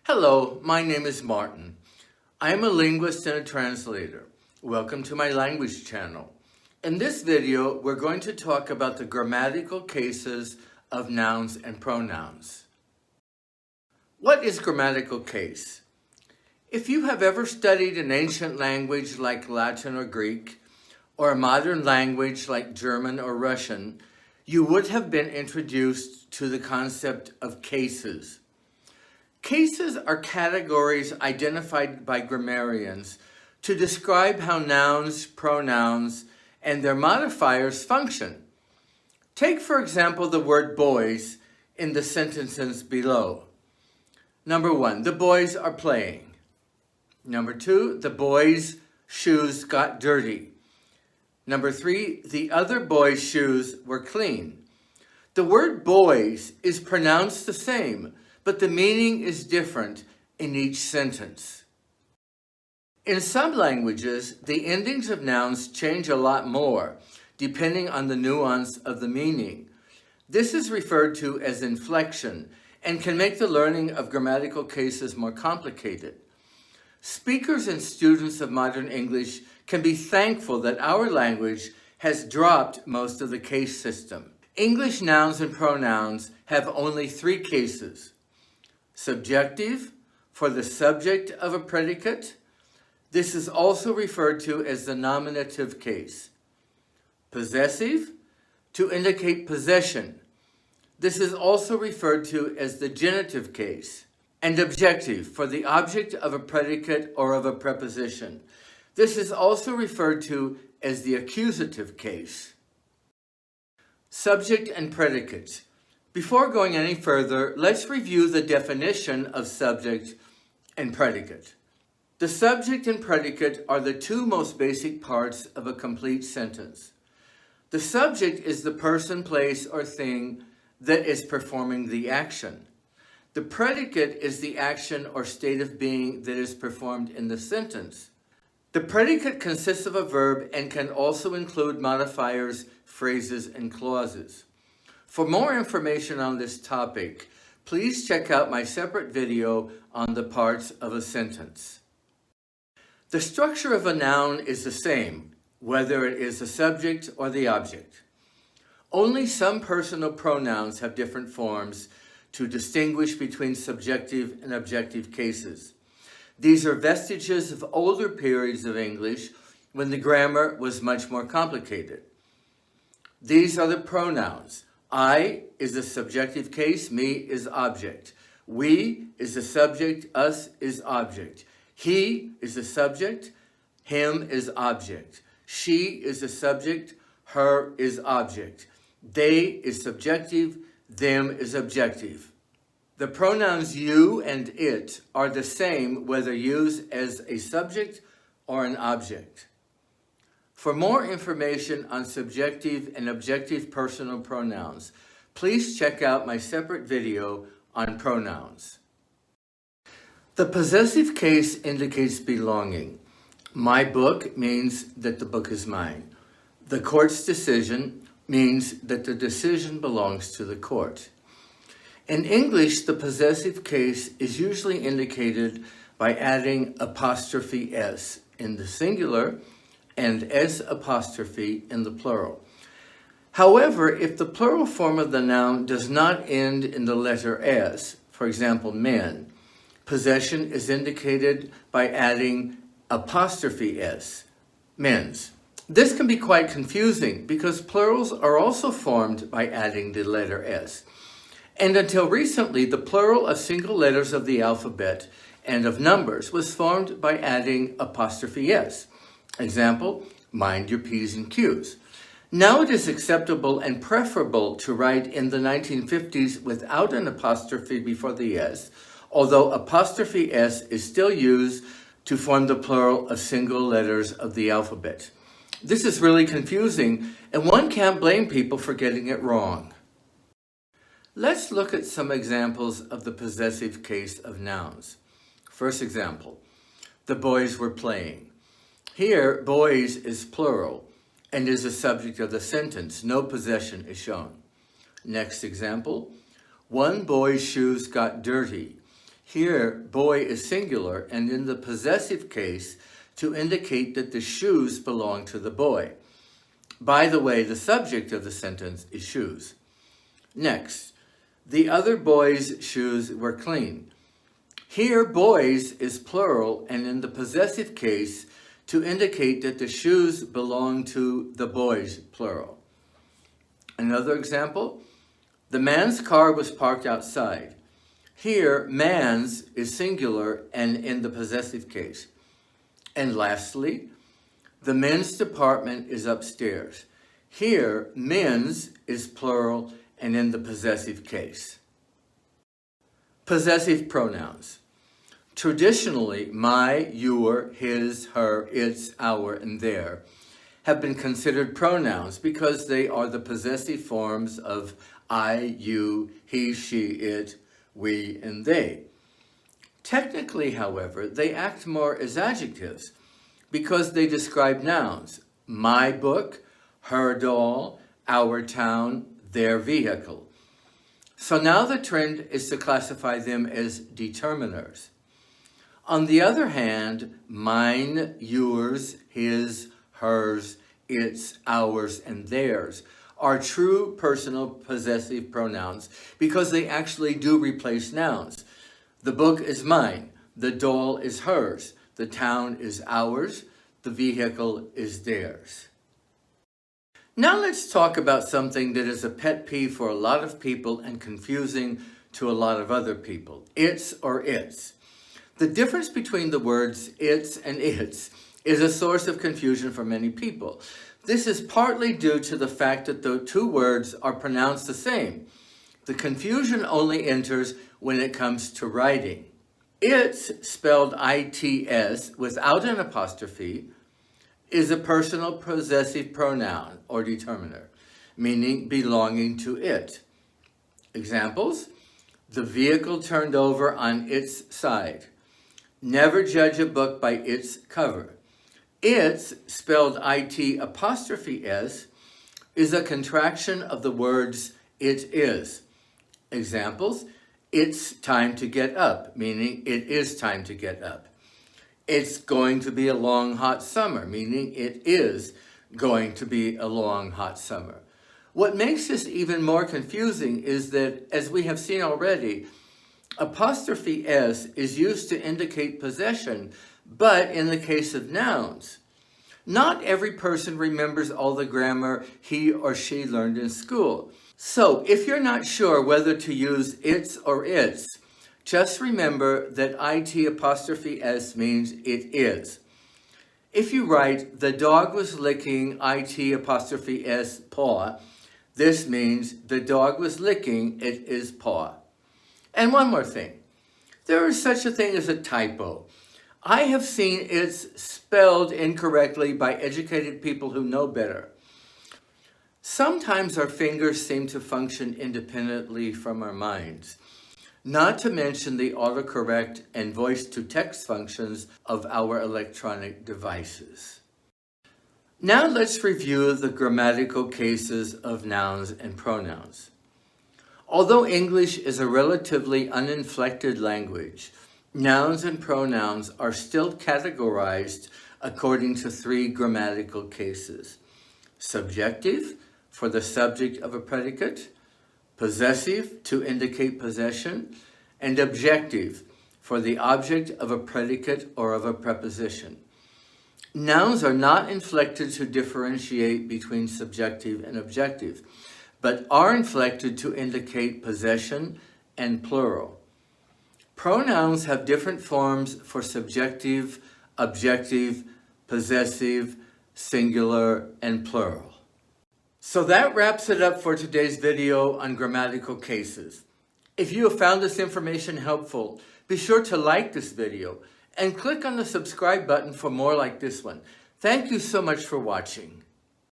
Hello, my name is Martin. I am a linguist and a translator. Welcome to my language channel. In this video, we're going to talk about the grammatical cases of nouns and pronouns. What is grammatical case? If you have ever studied an ancient language like Latin or Greek, or a modern language like German or Russian, you would have been introduced to the concept of cases. Cases are categories identified by grammarians to describe how nouns, pronouns, and their modifiers function. Take, for example, the word boys in the sentences below. Number 1, the boys are playing. Number 2, the boys' shoes got dirty. Number 3, the other boys' shoes were clean. The word boys is pronounced the same, but the meaning is different in each sentence. In some languages, the endings of nouns change a lot more, depending on the nuance of the meaning. This is referred to as inflection and can make the learning of grammatical cases more complicated. Speakers and students of modern English can be thankful that our language has dropped most of the case system. English nouns and pronouns have only 3 cases. Subjective, for the subject of a predicate. This is also referred to as the nominative case. Possessive, to indicate possession. This is also referred to as the genitive case. And objective, for the object of a predicate or of a preposition. This is also referred to as the accusative case. Subject and predicate. Before going any further, let's review the definition of subject and predicate. The subject and predicate are the 2 most basic parts of a complete sentence. The subject is the person, place, or thing that is performing the action. The predicate is the action or state of being that is performed in the sentence. The predicate consists of a verb and can also include modifiers, phrases, and clauses. For more information on this topic, please check out my separate video on the parts of a sentence. The structure of a noun is the same, whether it is the subject or the object. Only some personal pronouns have different forms to distinguish between subjective and objective cases. These are vestiges of older periods of English when the grammar was much more complicated. These are the pronouns. I is the subjective case, me is object. We is the subject, us is object. He is the subject, him is object. She is the subject, her is object. They is subjective, them is objective. The pronouns you and it are the same whether used as a subject or an object. For more information on subjective and objective personal pronouns, please check out my separate video on pronouns. The possessive case indicates belonging. My book means that the book is mine. The court's decision means that the decision belongs to the court. In English, the possessive case is usually indicated by adding apostrophe s in the singular and s apostrophe in the plural. However, if the plural form of the noun does not end in the letter s, for example, men, possession is indicated by adding apostrophe s, men's. This can be quite confusing because plurals are also formed by adding the letter s. And until recently, the plural of single letters of the alphabet and of numbers was formed by adding apostrophe s. Example, mind your P's and Q's. Now it is acceptable and preferable to write in the 1950s without an apostrophe before the s, although apostrophe s is still used to form the plural of single letters of the alphabet. This is really confusing, and one can't blame people for getting it wrong. Let's look at some examples of the possessive case of nouns. First example, the boys were playing. Here, boys is plural and is the subject of the sentence. No possession is shown. Next example, one boy's shoes got dirty. Here, boy is singular and in the possessive case to indicate that the shoes belong to the boy. By the way, the subject of the sentence is shoes. Next, the other boy's shoes were clean. Here, boys is plural and in the possessive case to indicate that the shoes belong to the boys, plural. Another example, the man's car was parked outside. Here, man's is singular and in the possessive case. And lastly, the men's department is upstairs. Here, men's is plural and in the possessive case. Possessive pronouns. Traditionally, my, your, his, her, its, our, and their have been considered pronouns because they are the possessive forms of I, you, he, she, it, we, and they. Technically, however, they act more as adjectives because they describe nouns. My book, her doll, our town, their vehicle. So now the trend is to classify them as determiners. On the other hand, mine, yours, his, hers, its, ours, and theirs are true personal possessive pronouns because they actually do replace nouns. The book is mine, the doll is hers, the town is ours, the vehicle is theirs. Now let's talk about something that is a pet peeve for a lot of people and confusing to a lot of other people. It's or its. The difference between the words it's and its is a source of confusion for many people. This is partly due to the fact that the two words are pronounced the same. The confusion only enters when it comes to writing. It's, spelled I-T-S without an apostrophe, is a personal possessive pronoun or determiner, meaning belonging to it. Examples, the vehicle turned over on its side. Never judge a book by its cover. It's, spelled I-T'-S, is a contraction of the words it is. Examples, it's time to get up, meaning it is time to get up. It's going to be a long, hot summer, meaning it is going to be a long, hot summer. What makes this even more confusing is that, as we have seen already, apostrophe S is used to indicate possession, but in the case of nouns. Not every person remembers all the grammar he or she learned in school. So if you're not sure whether to use its or its, just remember that IT'-S means it is. If you write, the dog was licking IT'-S paw, this means the dog was licking its paw. And one more thing, there is such a thing as a typo. I have seen it's spelled incorrectly by educated people who know better. Sometimes our fingers seem to function independently from our minds, not to mention the autocorrect and voice-to-text functions of our electronic devices. Now let's review the grammatical cases of nouns and pronouns. Although English is a relatively uninflected language, nouns and pronouns are still categorized according to three grammatical cases. Subjective, for the subject of a predicate, possessive, to indicate possession, and objective, for the object of a predicate or of a preposition. Nouns are not inflected to differentiate between subjective and objective, but are inflected to indicate possession and plural. Pronouns have different forms for subjective, objective, possessive, singular, and plural. So that wraps it up for today's video on grammatical cases. If you have found this information helpful, be sure to like this video and click on the subscribe button for more like this one. Thank you so much for watching.